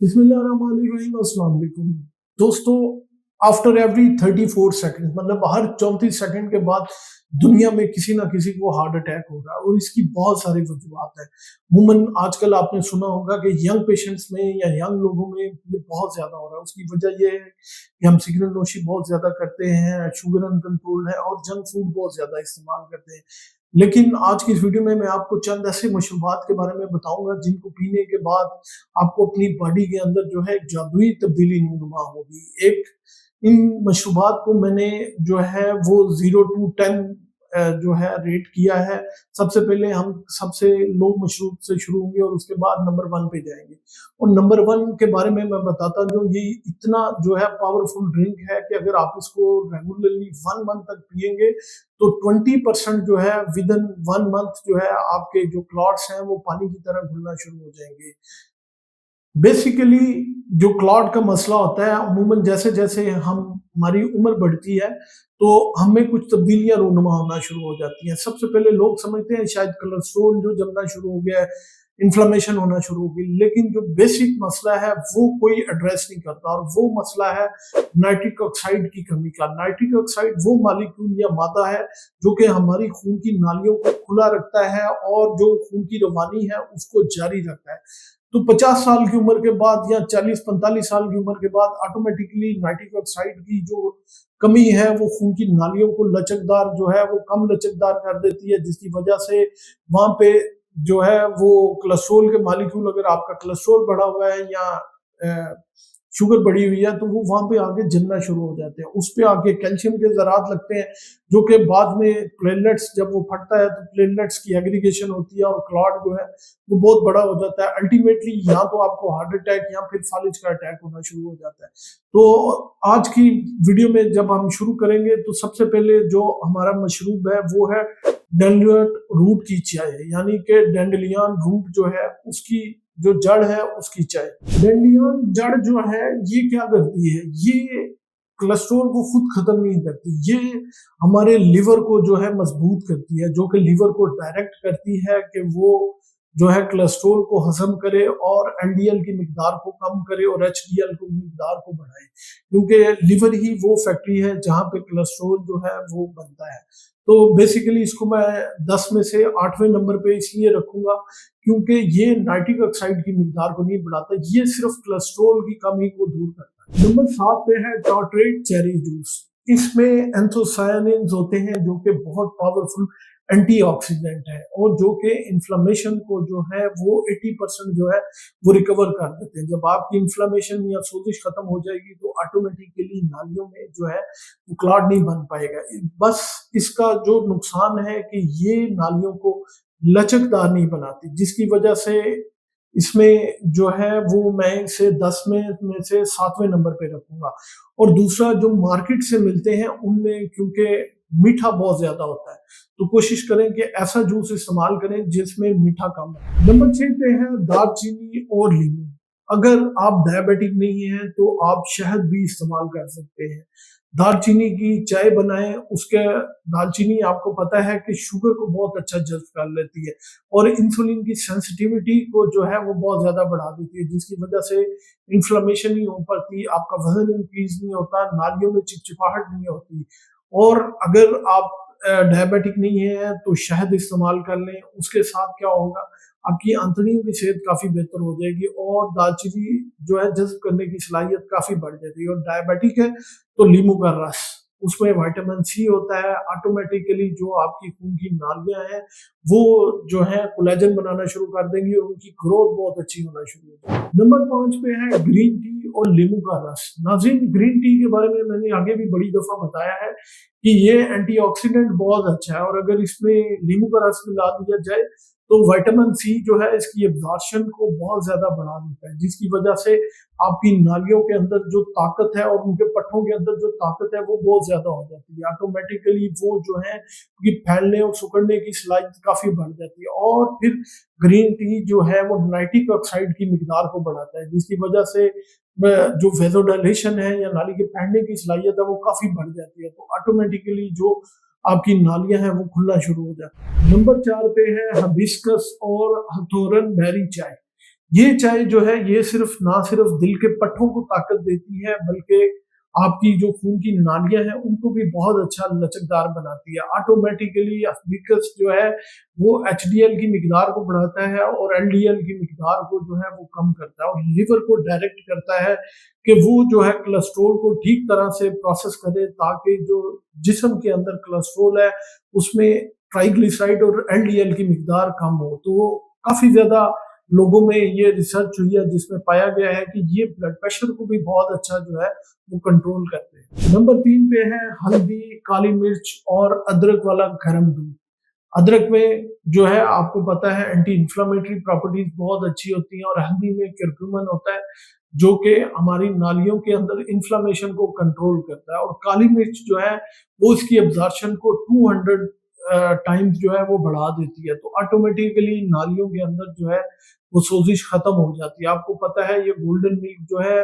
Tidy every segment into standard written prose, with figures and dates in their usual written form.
बिस्मिल्लाहिर्रहमानिर्रहीम, अस्सलाम वालेकुम। दोस्तों, आफ्टर एवरी 34 सेकंड मतलब हर 34 सेकंड के बाद दुनिया में किसी ना किसी को हार्ट अटैक हो रहा है और इसकी बहुत सारी वजूहत है। अमूमन आजकल आपने सुना होगा कि यंग पेशेंट्स में या यंग लोगों में ये बहुत ज़्यादा हो रहा है। उसकी वजह ये है कि हम सिगरेट नोशी बहुत ज़्यादा करते हैं, शुगर अनकंट्रोल्ड है और जंक फूड बहुत ज़्यादा इस्तेमाल करते हैं। लेकिन आज की इस वीडियो में मैं आपको चंद ऐसे मशरूबात के बारे में बताऊँगा जिनको पीने के बाद आपको अपनी बॉडी के अंदर जो है एक जादुई तब्दीली नूनुमा होगी। एक इन मशरूबात को मैंने जो है वो 0 टू 10 जो है रेट किया है। सबसे पहले हम सबसे लो मशरूब से शुरू होंगे और उसके बाद नंबर 1 पे जाएँगे। और नंबर 1 के बारे में मैं बताता जो ये इतना जो है पावरफुल ड्रिंक है कि अगर आप इसको रेगुलरली 1 मंथ तक पिएँगे तो 20% जो है विदिन 1 मंथ जो है आपके जो क्लॉट्स हैं वो पानी की तरह घुलना शुरू हो जाएँगे। बेसिकली जो क्लॉट का मसला होता है अमूमन जैसे-जैसे हमारी उम्र बढ़ती है, तो हमें कुछ तब्दीलियाँ रूनुमा होना शुरू हो जाती हैं। सबसे पहले लोग समझते हैं शायद कोलेस्ट्रॉल जो जमना शुरू हो गया है, इन्फ्लेमेशन होना शुरू हो गई, लेकिन जो बेसिक मसला है वो कोई एड्रेस नहीं करता और वो मसला है नाइट्रिक ऑक्साइड की कमी का। नाइट्रिक ऑक्साइड वो मॉलिक्यूल या मादा है जो कि हमारी खून की नालियों को खुला रखता है और जो खून की रवानी है उसको जारी रखता है। तो 50 साल की उम्र के बाद या 40-45 साल की उम्र के बाद ऑटोमेटिकली नाइट्रिक ऑक्साइड की जो कमी है वो खून की नालियों को लचकदार जो है वो कम लचकदार कर देती है, जिसकी वजह से वहाँ पे जो है वो कोलेस्ट्रॉल के मॉलिक्यूल, अगर आपका कोलेस्ट्रॉल बढ़ा हुआ है या शुगर बढ़ी हुई है तो वो वहाँ पे आके जमना शुरू हो जाते हैं। उस पे आके कैल्शियम के ज़रात लगते हैं जो कि बाद में प्लेटलेट्स जब वो फटता है तो प्लेटलेट्स की एग्रीगेशन होती है और क्लॉट जो है वो बहुत बड़ा हो जाता है। अल्टीमेटली या तो आपको हार्ट अटैक या फिर फालिज का अटैक होना शुरू हो जाता है। तो आज की वीडियो में जब हम शुरू करेंगे तो सबसे पहले जो हमारा मशरूब है वो है डैंडलियन रूट की चाय, यानी कि डैंडलियन रूट जो है उसकी जो जड़ है उसकी चाय। डैंडलियन जड़ जो है ये क्या करती है, ये कोलेस्ट्रॉल को खुद खत्म नहीं करती, ये हमारे लिवर को जो है मजबूत करती है, जो कि लिवर को डायरेक्ट करती है कि वो जो है कोलेस्ट्रॉल को हजम करे और एलडीएल की मिकदार को कम करे और एचडीएल की मिकदार को बढ़ाए, क्योंकि लिवर ही वो फैक्ट्री है जहाँ पे कोलेस्ट्रॉल जो है वो बनता है। तो बेसिकली इसको मैं 10 में से 8वें नंबर पे इसलिए रखूंगा क्योंकि ये नाइट्रिक ऑक्साइड की मिकदार को नहीं बढ़ाता, ये सिर्फ कोलेस्ट्रॉल की कमी को दूर करता है। नंबर 7 पे है टार्ट्रेट चेरी जूस। इसमें एंथोसायनिन्स होते हैं जो कि बहुत पावरफुल एंटीऑक्सीडेंट है और जो कि इन्फ्लेमेशन को जो है वो 80% जो है वो रिकवर कर देते हैं। जब आपकी इन्फ्लेमेशन या सोजिश खत्म हो जाएगी तो ऑटोमेटिकली नालियों में जो है वो क्लॉट नहीं बन पाएगा। बस इसका जो नुकसान है कि ये नालियों को लचकदार नहीं बनाती, जिसकी वजह से इसमें जो है वो मैं इसे 10 में से 7वें नंबर पे रखूँगा। और दूसरा जो मार्केट से मिलते हैं उनमें क्योंकि मीठा बहुत ज़्यादा होता है, तो कोशिश करें कि ऐसा जूस इस्तेमाल करें जिसमें मीठा कम हो। नंबर 6 पे है दालचीनी और लीमू। अगर आप डायबिटिक नहीं हैं तो आप शहद भी इस्तेमाल कर सकते हैं। दालचीनी की चाय बनाएँ, उसके दालचीनी आपको पता है कि शुगर को बहुत अच्छा जज़्ब कर लेती है और इंसुलिन की सेंसिटिविटी को जो है वो बहुत ज़्यादा बढ़ा देती है, जिसकी वजह से इन्फ्लेमेशन नहीं हो पाती, आपका वज़न इंक्रीज़ नहीं होता, नालियों में चिपचिपाहट नहीं होती। और अगर आप डायबिटिक नहीं है तो शहद इस्तेमाल कर लें, उसके साथ क्या होगा आपकी आंतड़ियों की सेहत काफ़ी बेहतर हो जाएगी और दालचीनी जो है जज़्ब करने की सलाहियत काफ़ी बढ़ जाती है। और डायबिटिक है तो नींबू का रस, उसमें विटामिन सी होता है, ऑटोमेटिकली जो आपकी खून की नालियाँ हैं वो जो है कोलेजन बनाना शुरू कर देंगी और उनकी ग्रोथ बहुत अच्छी होना शुरू हो जाएगी। नंबर 5 पे है ग्रीन टी और नींबू का रस। नाज़रीन, ग्रीन टी के बारे में मैंने आगे भी बड़ी दफ़ा बताया है कि ये एंटीऑक्सीडेंट बहुत अच्छा है और अगर इसमें नींबू का रस मिला दिया जाए तो विटामिन सी जो है इसकी एब्जॉर्प्शन को बहुत ज़्यादा बढ़ा देता है, जिसकी वजह से आपकी नालियों के अंदर जो ताकत है और उनके पट्टों के अंदर जो ताकत है वो बहुत ज़्यादा हो जाती है। ऑटोमेटिकली वो जो है उनकी फैलने और सिकुड़ने की सलाहियत काफ़ी बढ़ जाती है। और फिर ग्रीन टी जो है वो नाइट्रिक ऑक्साइड की मिकदार को बढ़ाता है, जिसकी वजह से जो वेज़ोडाइलेशन है या नाली के फैलने की सलाहियत है वो काफ़ी बढ़ जाती है। तो ऑटोमेटिकली जो आपकी नालियाँ हैं वो खुलना शुरू हो जाती है। नंबर 4 पे है हिबिस्कस और हथोरन बेरी चाय। ये चाय जो है ये ना सिर्फ दिल के पट्टों को ताकत देती है, बल्कि आपकी जो खून की नालियाँ हैं उनको भी बहुत अच्छा लचकदार बनाती है। ऑटोमैटिकली फ़िकस जो है वो एचडीएल की मिकदार को बढ़ाता है और एलडीएल की मिकदार को जो है वो कम करता है और लिवर को डायरेक्ट करता है कि वो जो है कोलेस्ट्रॉल को ठीक तरह से प्रोसेस करे, ताकि जो जिस्म के अंदर कोलेस्ट्रॉल है उसमें ट्राइग्लिसराइड और एलडीएल की मिकदार कम हो। तो काफ़ी ज़्यादा लोगों में ये रिसर्च हुई है जिसमें पाया गया है कि ये ब्लड प्रेशर को भी बहुत अच्छा जो है वो कंट्रोल करते हैं। नंबर 3 पे है हल्दी, काली मिर्च और अदरक वाला गरम दूध। अदरक में जो है आपको पता है एंटी इन्फ्लेमेटरी प्रॉपर्टीज बहुत अच्छी होती हैं और हल्दी में करक्यूमिन होता है जो कि हमारी नालियों के अंदर इन्फ्लेमेशन को कंट्रोल करता है और काली मिर्च जो है वो इसकी एब्जॉर्प्शन को 200 टाइम्स जो है वो बढ़ा देती है, तो ऑटोमेटिकली नालियों के अंदर जो है वो सोजिश खत्म हो जाती है। आपको पता है ये गोल्डन मिल्क जो है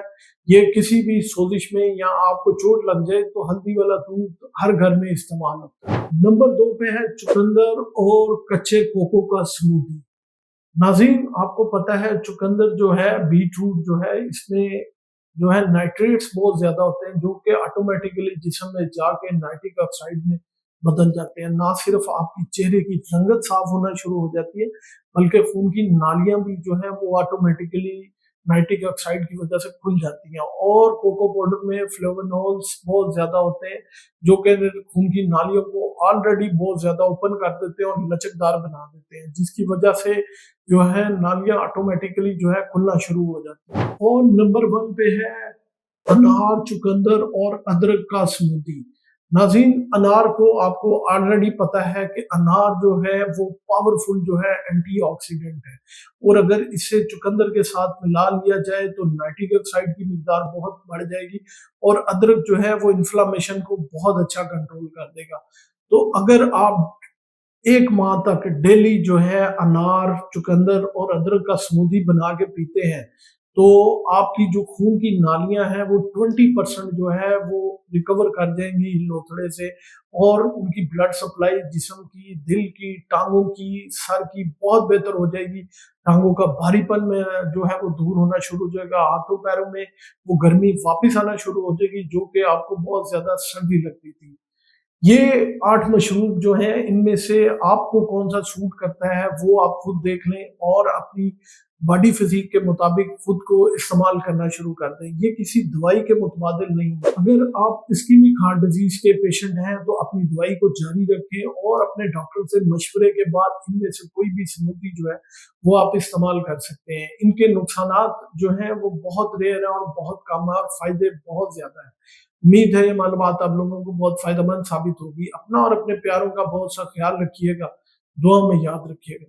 ये किसी भी सोजिश में या आपको चोट लग जाए तो हल्दी वाला दूध हर घर में इस्तेमाल होता है। नंबर 2 पे है चुकंदर और कच्चे कोको का स्मूदी। नाज़रीन आपको पता है चुकंदर जो है बीटरूट जो है इसमें जो है नाइट्रेट्स बहुत ज़्यादा होते हैं जो कि ऑटोमेटिकली जिस्म में जाके नाइट्रिक ऑक्साइड में बदल जाते हैं। ना सिर्फ आपकी चेहरे की रंगत साफ होना शुरू हो जाती है, बल्कि खून की नालियाँ भी जो हैं वो ऑटोमेटिकली नाइट्रिक ऑक्साइड की वजह से खुल जाती हैं और कोको पाउडर में फ्लेवोनोल्स बहुत ज़्यादा होते हैं जो कि खून की नालियों को ऑलरेडी बहुत ज़्यादा ओपन कर देते हैं और लचकदार बना देते हैं, जिसकी वजह से जो है नालियाँ ऑटोमेटिकली जो है खुलना शुरू हो जाती हैं। और नंबर 1 पे है अनार, चुकंदर और अदरक का स्मूदी। नाज़रीन अनार को आपको ऑलरेडी पता है कि अनार जो है वो पावरफुल जो है एंटीऑक्सीडेंट है और अगर इसे चुकंदर के साथ मिला लिया जाए तो नाइट्रिक ऑक्साइड की मिकदार बहुत बढ़ जाएगी और अदरक जो है वो इन्फ्लामेशन को बहुत अच्छा कंट्रोल कर देगा। तो अगर आप 1 माह तक डेली जो है अनार, चुकंदर और अदरक का स्मूदी बना के पीते हैं, तो आपकी जो खून की नालियाँ हैं वो 20% जो है वो रिकवर कर जाएँगी लोथड़े से और उनकी ब्लड सप्लाई जिस्म की, दिल की, टाँगों की, सर की बहुत बेहतर हो जाएगी। टाँगों का भारीपन में जो है वो दूर होना शुरू हो जाएगा, हाथों-पैरों में वो गर्मी वापस आना शुरू हो जाएगी जो कि आपको बहुत ज़्यादा सर्दी लगती थी। ये 8 मशरूब जो हैं इनमें से आपको कौन-सा सूट करता है वो आप खुद देख लें और अपनी बॉडी फिज़ीक के मुताबिक खुद को इस्तेमाल करना शुरू कर दें। ये किसी दवाई के मुतबादिल नहीं है। अगर आप इस्कीमिक हार्ट डिज़ीज़ के पेशेंट हैं तो अपनी दवाई को जारी रखें और अपने डॉक्टर से मशवरे के बाद इनमें से कोई भी स्मूदी जो है वो आप इस्तेमाल कर सकते हैं। इनके नुकसानात जो हैं वो बहुत रेयर हैं और बहुत कम है और फ़ायदे बहुत ज़्यादा हैं। उम्मीद है ये मालूमात आप लोगों को बहुत फ़ायदेमंद साबित होगी। अपना और अपने प्यारों का बहुत सा ख़्याल रखिएगा। दुआ में याद रखिएगा।